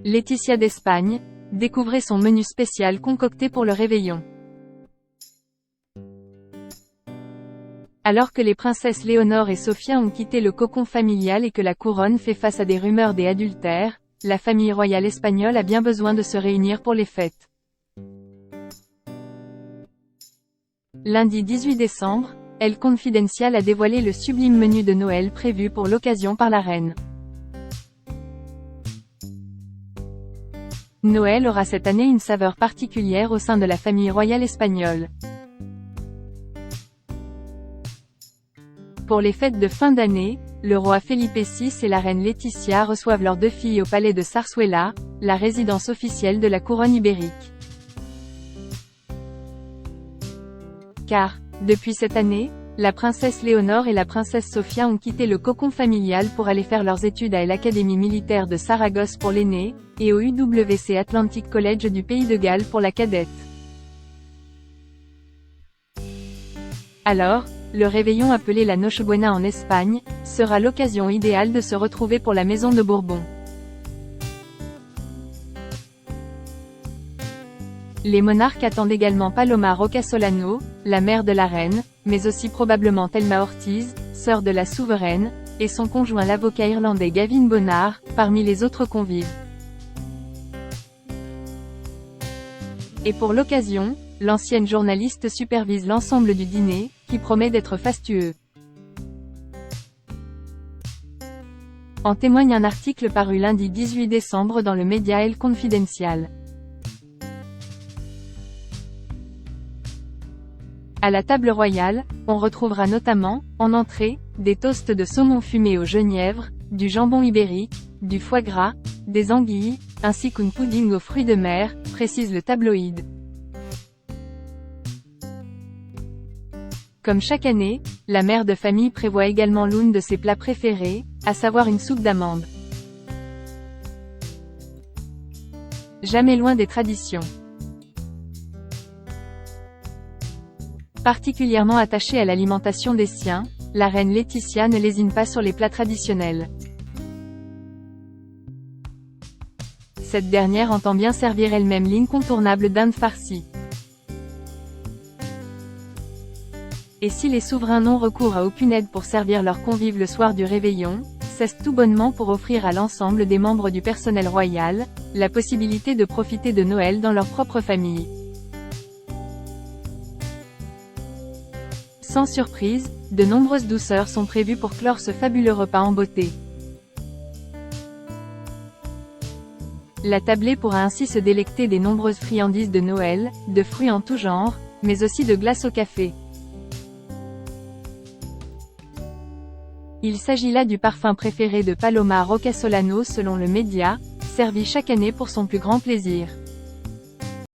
Laetitia d'Espagne, découvrez son menu spécial concocté pour le réveillon. Alors que les princesses Léonore et Sophia ont quitté le cocon familial et que la couronne fait face à des rumeurs d'adultère, la famille royale espagnole a bien besoin de se réunir pour les fêtes. Lundi 18 décembre, El Confidencial a dévoilé le sublime menu de Noël prévu pour l'occasion par la reine. Noël aura cette année une saveur particulière au sein de la famille royale espagnole. Pour les fêtes de fin d'année, le roi Felipe VI et la reine Laetitia reçoivent leurs 2 filles au palais de Sarsuela, la résidence officielle de la couronne ibérique. Car, depuis cette année, la princesse Léonore et la princesse Sophia ont quitté le cocon familial pour aller faire leurs études à l'Académie militaire de Saragosse pour l'aînée, et au UWC Atlantic College du Pays de Galles pour la cadette. Alors, le réveillon appelé la Nochebuena en Espagne, sera l'occasion idéale de se retrouver pour la maison de Bourbon. Les monarques attendent également Paloma Rocasolano, la mère de la reine, mais aussi probablement Thelma Ortiz, sœur de la souveraine, et son conjoint l'avocat irlandais Gavin Bonnard, parmi les autres convives. Et pour l'occasion, l'ancienne journaliste supervise l'ensemble du dîner, qui promet d'être fastueux. En témoigne un article paru lundi 18 décembre dans le média El Confidencial. À la table royale, on retrouvera notamment, en entrée, des toasts de saumon fumé au genièvre, du jambon ibérique, du foie gras, des anguilles, ainsi qu'un pudding aux fruits de mer, précise le tabloïd. Comme chaque année, la mère de famille prévoit également l'une de ses plats préférés, à savoir une soupe d'amande. Jamais loin des traditions. Particulièrement attachée à l'alimentation des siens, la reine Laetitia ne lésine pas sur les plats traditionnels. Cette dernière entend bien servir elle-même l'incontournable dinde farcie. Et si les souverains n'ont recours à aucune aide pour servir leurs convives le soir du réveillon, c'est tout bonnement pour offrir à l'ensemble des membres du personnel royal, la possibilité de profiter de Noël dans leur propre famille. Sans surprise, de nombreuses douceurs sont prévues pour clore ce fabuleux repas en beauté. La tablée pourra ainsi se délecter des nombreuses friandises de Noël, de fruits en tout genre, mais aussi de glace au café. Il s'agit là du parfum préféré de Paloma Rocasolano selon le média, servi chaque année pour son plus grand plaisir.